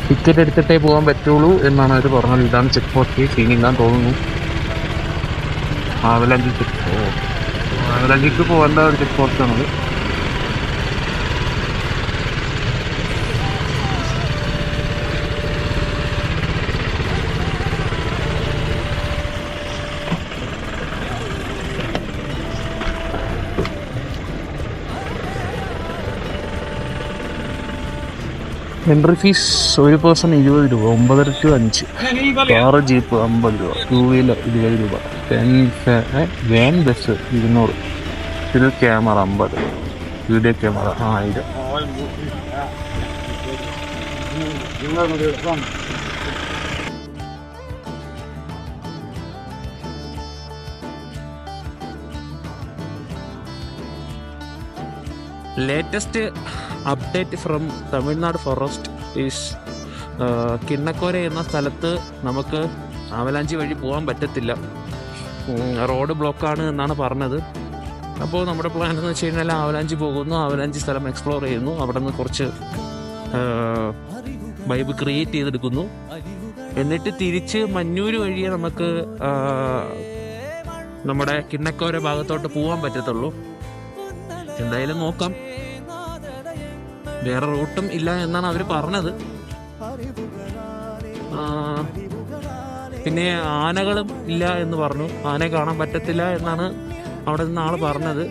Ticket എടുത്തിട്ടേ പോകാൻ പറ്റുള്ളൂ എന്നാണ് അവർ പറഞ്ഞത്. ഇതാണ് ചെക്ക് പോസ്റ്റ്, സീനില്ലാന്ന് തോന്നുന്നു. ആവലാഞ്ചിക്ക് പോകേണ്ട ഒരു ചെക്ക് പോസ്റ്റാണത്. എൻട്രി ഫീസ് ഒരു പേഴ്സൺ 20 രൂപ, 9:30 to 5. കാറ് ജീപ്പ് 50 രൂപ, 2 വീലർ 20 രൂപ, വാൻ ബസ് 200, ഇത് camera 50, video camera 1000. Latest update from Tamil Nadu forest is Kinnakkora എന്ന സ്ഥലത്ത് നമുക്ക് ആവലാഞ്ചി വഴി പോകാൻ പറ്റത്തില്ല, റോഡ് ബ്ലോക്കാണ് എന്നാണ് പറഞ്ഞത്. അപ്പോൾ നമ്മുടെ പ്ലാൻ എന്ന് വെച്ച് കഴിഞ്ഞാൽ ആവലാഞ്ചി പോകുന്നു, ആവലാഞ്ചി സ്ഥലം എക്സ്പ്ലോർ ചെയ്യുന്നു, അവിടെ നിന്ന് കുറച്ച് വൈബ് ക്രിയേറ്റ് ചെയ്തെടുക്കുന്നു, എന്നിട്ട് തിരിച്ച് മഞ്ഞൂർ വഴിയേ നമുക്ക് നമ്മുടെ കിണ്ണക്കോര ഭാഗത്തോട്ട് പോകാൻ പറ്റത്തുള്ളൂ. എന്തായാലും നോക്കാം. വേറെ റൂട്ടും ഇല്ല എന്നാണ് അവർ പറഞ്ഞത്. പിന്നെ ആനകളും ഇല്ല എന്ന് പറഞ്ഞു, ആനയെ കാണാൻ പറ്റത്തില്ല എന്നാണ് അവിടെ നിന്ന് ആൾ പറഞ്ഞത്.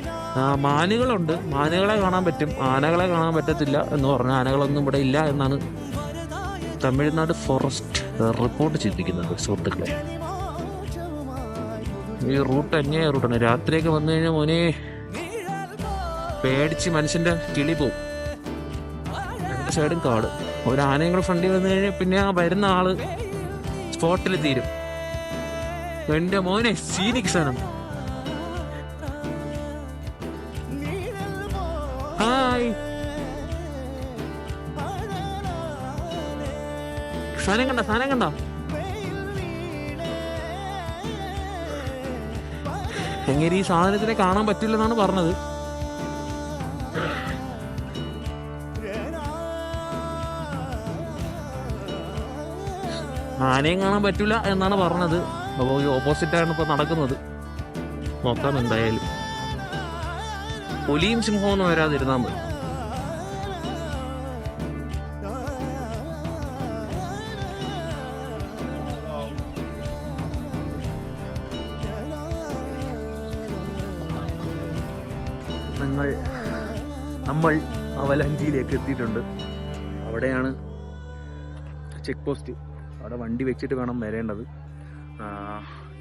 മാനുകളുണ്ട്, മാനുകളെ കാണാൻ പറ്റും, ആനകളെ കാണാൻ പറ്റത്തില്ല എന്ന് പറഞ്ഞു. ആനകളൊന്നും ഇവിടെ ഇല്ല എന്നാണ് തമിഴ്നാട് ഫോറസ്റ്റ് റിപ്പോർട്ട് ചെയ്തിരിക്കുന്നത്. സുഹൃത്തുക്കളെ, ഈ റൂട്ട് അന്യായ റൂട്ടാണ്. രാത്രിയൊക്കെ വന്നു കഴിഞ്ഞാൽ മോനെ പേടിച്ച് മനുഷ്യന്റെ കിളി പോവും. രണ്ട് സൈഡും കാട്. ഒരു ആനയും കൂടെ ഫ്രണ്ടിൽ വന്നു കഴിഞ്ഞാൽ പിന്നെ ആ വരുന്ന ആള് സ്പോട്ടിൽ തീരും. എന്റെ മോനെ സീനിക് സാധനം. ഹായ്, സാധനം കണ്ട, സാധനം കണ്ട. എങ്ങനെ ഈ സാധനത്തിനെ കാണാൻ പറ്റില്ലെന്നാണ് പറഞ്ഞത്. ആനയും കാണാൻ പറ്റില്ല എന്നാണ് പറഞ്ഞത്. അപ്പോൾ ഈ ഓപ്പോസിറ്റാണ് ഇപ്പോൾ നടക്കുന്നത്. നോക്കാം എന്തായാലും. പുലിയും സിംഹമൊന്നും വരാതിരുന്നാൽ മതി. നമ്മൾ അവലാഞ്ചിയിലേക്ക് എത്തിയിട്ടുണ്ട്. അവിടെയാണ് ചെക്ക് പോസ്റ്റ്. അവിടെ വണ്ടി വെച്ചിട്ട് വേണം വരേണ്ടത്.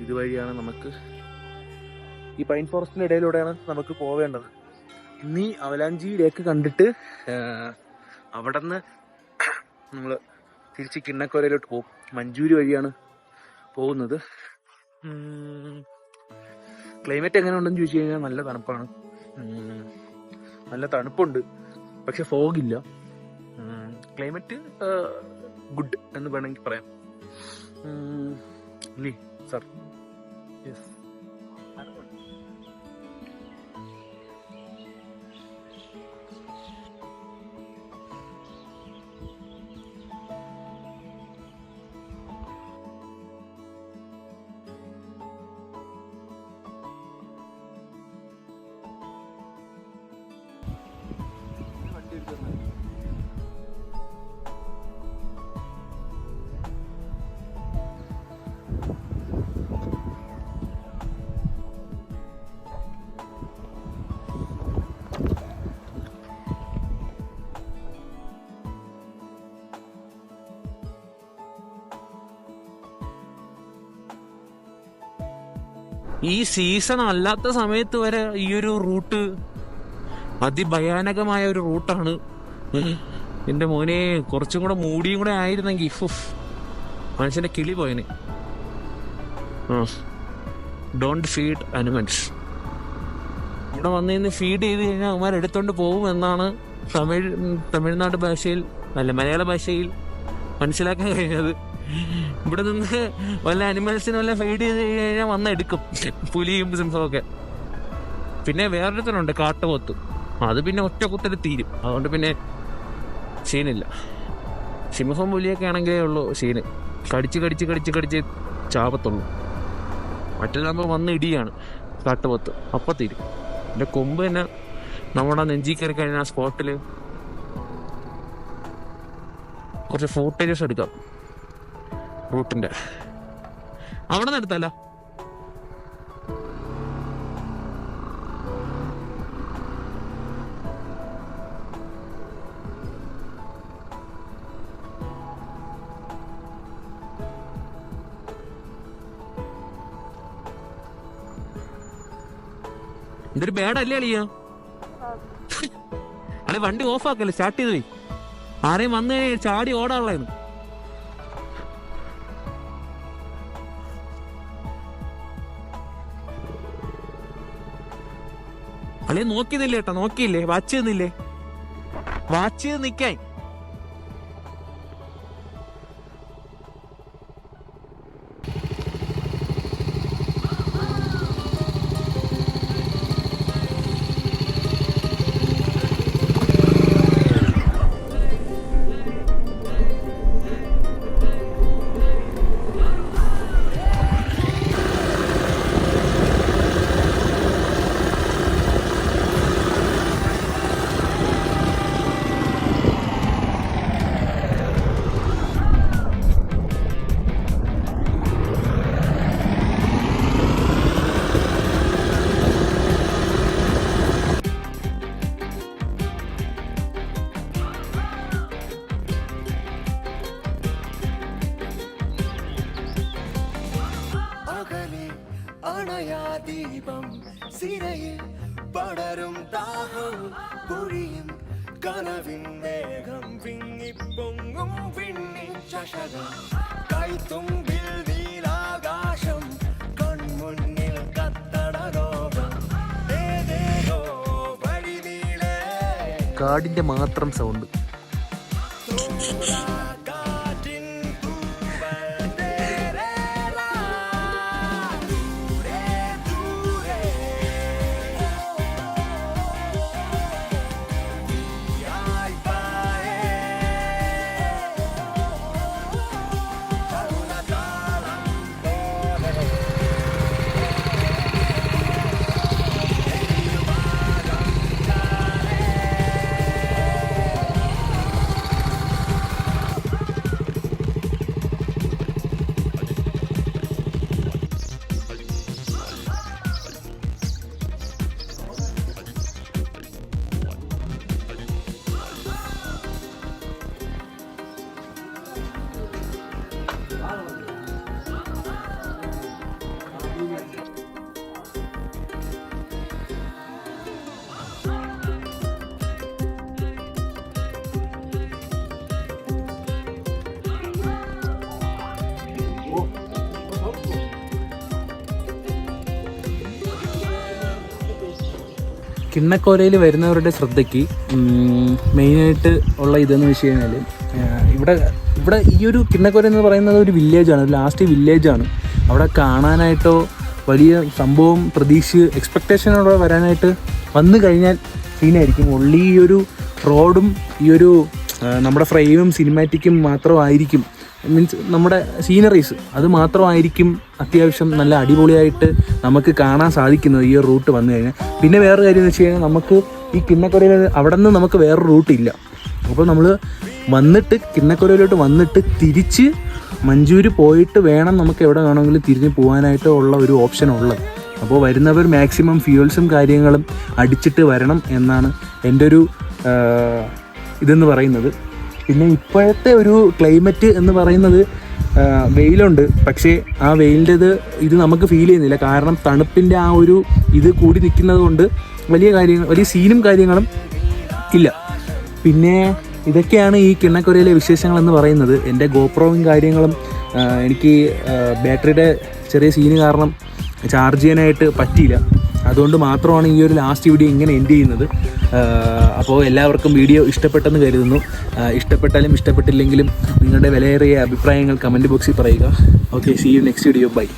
ഇതുവഴിയാണ് നമുക്ക്, ഈ പൈൻ ഫോറസ്റ്റിൻ്റെ ഇടയിലൂടെയാണ് നമുക്ക് പോവേണ്ടത്. ഇനി അവലാഞ്ചിയിലേക്ക് കണ്ടിട്ട് അവിടെ നിന്ന് നമ്മൾ തിരിച്ച് കിണ്ണക്കോരയിലോട്ട് പോകും. മഞ്ചൂരി വഴിയാണ് പോകുന്നത്. ക്ലൈമറ്റ് എങ്ങനെ ഉണ്ടെന്ന് ചോദിച്ചു കഴിഞ്ഞാൽ നല്ല തണുപ്പാണ്. നല്ല തണുപ്പുണ്ട്, പക്ഷെ ഫോഗില്ല. ക്ലൈമറ്റ് ഗുഡ് എന്ന് വേണമെങ്കിൽ പറയാം. അല്ലേ സാർ? യെസ്. ഈ സീസൺ അല്ലാത്ത സമയത്ത് വരെ ഈ ഒരു റൂട്ട് അതിഭയാനകമായ ഒരു റൂട്ടാണ്. എൻ്റെ മോനെ കുറച്ചും കൂടെ മൂടിയും കൂടെ ആയിരുന്നെങ്കിൽ മനുഷ്യൻ്റെ കിളി പോയന്. Don't feed animals. ഇവിടെ വന്ന് നിന്ന് ഫീഡ് ചെയ്ത് കഴിഞ്ഞാൽ അവന്മാർ എടുത്തോണ്ട് പോകും എന്നാണ് തമിഴ്നാട് ഭാഷയിൽ മലയാള ഭാഷയിൽ മനസ്സിലാക്കാൻ കഴിഞ്ഞത്. ഇവിടെ നിന്ന് വല്ല അനിമൽസിന് വല്ല ഫീഡ് ചെയ്ത് കഴിഞ്ഞാൽ വന്നെടുക്കും, പുലിയും സിംഹമൊക്കെ. പിന്നെ വേറൊരുത്തനുണ്ട് കാട്ടുപോത്ത്, അത് പിന്നെ ഒറ്റ കുത്തൽ തീരും, അതുകൊണ്ട് പിന്നെ സീനില്ല. സിംഹം പുലിയൊക്കെ ആണെങ്കിലേ ഉള്ളൂ സീന്, കടിച്ച് ചാപത്തുള്ളൂ. മറ്റേതാകുമ്പോൾ വന്ന് ഇടിയാണ് കാട്ടുപോത്ത്, അപ്പം തീരും. എൻ്റെ കൊമ്പ് തന്നെ നമ്മുടെ നെഞ്ചി കയറി കഴിഞ്ഞാൽ ആ സ്പോട്ടിൽ കുറച്ച് ഫോട്ടേജസ് എടുക്കാം റൂട്ടിൻ്റെ. അവിടെ നിന്ന് എടുത്തല്ല, ഇതൊരു ബാഡല്ലേ അളിയാ? അല്ലെ വണ്ടി ഓഫ് ആക്കല്ലേ, സ്റ്റാർട്ട് ചെയ്ത് പോയി. ആരെയും വന്ന് ചാടി ഓടാനുള്ളതാണ്. അല്ലെ നോക്കിയതില്ലേ ഏട്ടാ, നോക്കിയില്ലേ? വാച്ച് ചെയ്യുന്നില്ലേ? വാച്ച് ചെയ്ത് നിക്കാൻ. ദീപം സിരയിൽ പടരും ദാഹം പൊഴിയും കനവിൻ മേഘം വിങ്ങിപ്പൊങ്ങും വിണ്ണിൻ ചഷകം കൈത്തുമ്പിൽ നീലാകാശം കൺമുന്നിൽ കത്തടലോകം ഏതേതോ വഴിനീളെ കാടിന്റെ മാത്രം സൗണ്ട്. കിണ്ണക്കോരയിൽ വരുന്നവരുടെ ശ്രദ്ധയ്ക്ക് മെയിനായിട്ട് ഉള്ള ഇതെന്ന് വെച്ച് കഴിഞ്ഞാൽ ഇവിടെ ഈ ഒരു കിണ്ണക്കോര എന്ന് പറയുന്നത് ഒരു വില്ലേജാണ്, ഒരു ലാസ്റ്റ് വില്ലേജാണ്. അവിടെ കാണാനായിട്ടോ വലിയ സംഭവം എക്സ്പെക്റ്റേഷനോടെ വരാനായിട്ട് വന്നു കഴിഞ്ഞാൽ സീനായിരിക്കും. ഉള്ളി ഈ ഒരു റോഡും ഈ ഒരു നമ്മുടെ ഫ്രെയിമും സിനിമാറ്റിക്കും മാത്രമായിരിക്കും, മീൻസ് നമ്മുടെ സീനറീസ് അത് മാത്രമായിരിക്കും അത്യാവശ്യം നല്ല അടിപൊളിയായിട്ട് നമുക്ക് കാണാൻ സാധിക്കുന്നത് ഈ ഒരു റൂട്ട് വന്നു കഴിഞ്ഞാൽ. പിന്നെ വേറൊരു കാര്യം എന്ന് വെച്ച് കഴിഞ്ഞാൽ നമുക്ക് ഈ കിണ്ണക്കോരയിൽ അവിടെ നിന്ന് നമുക്ക് വേറൊരു റൂട്ടില്ല. അപ്പോൾ നമ്മൾ വന്നിട്ട് കിണ്ണക്കോരയിലോട്ട് വന്നിട്ട് തിരിച്ച് മഞ്ചൂര് പോയിട്ട് വേണം നമുക്ക് എവിടെ വേണമെങ്കിലും തിരിഞ്ഞ് പോകാനായിട്ട് ഉള്ള ഒരു ഓപ്ഷൻ ഉള്ളത്. അപ്പോൾ വരുന്നവർ മാക്സിമം ഫ്യൂൽസും കാര്യങ്ങളും അടിച്ചിട്ട് വരണം എന്നാണ് എൻ്റെ ഒരു ഇതെന്ന് പറയുന്നത്. പിന്നെ ഇപ്പോഴത്തെ ഒരു ക്ലൈമറ്റ് എന്ന് പറയുന്നത് വെയിലുണ്ട്, പക്ഷേ ആ വെയിലിൻ്റെ ഇത് നമുക്ക് ഫീൽ ചെയ്യുന്നില്ല. കാരണം തണുപ്പിൻ്റെ ആ ഒരു ഇത് കൂടി നിൽക്കുന്നത് കൊണ്ട് വലിയ സീനും കാര്യങ്ങളും ഇല്ല. പിന്നെ ഇതൊക്കെയാണ് ഈ കിണ്ണക്കൊരയിലെ വിശേഷങ്ങളെന്ന് പറയുന്നത്. എൻ്റെ ഗോപ്രോയും കാര്യങ്ങളും എനിക്ക് ബാറ്ററിയുടെ ചെറിയ സീന് കാരണം ചാർജ് ചെയ്യാനായിട്ട് പറ്റിയില്ല. അതുകൊണ്ട് മാത്രമാണ് ഈ ഒരു ലാസ്റ്റ് വീഡിയോ ഇങ്ങനെ എൻഡ് ചെയ്യുന്നത്. അപ്പോൾ എല്ലാവർക്കും വീഡിയോ ഇഷ്ടപ്പെട്ടെന്ന് കരുതുന്നു. ഇഷ്ടപ്പെട്ടാലും ഇഷ്ടപ്പെട്ടില്ലെങ്കിലും നിങ്ങളുടെ വിലയേറിയ അഭിപ്രായങ്ങൾ കമൻറ്റ് ബോക്സിൽ പറയുക. Okay, see you next video. By.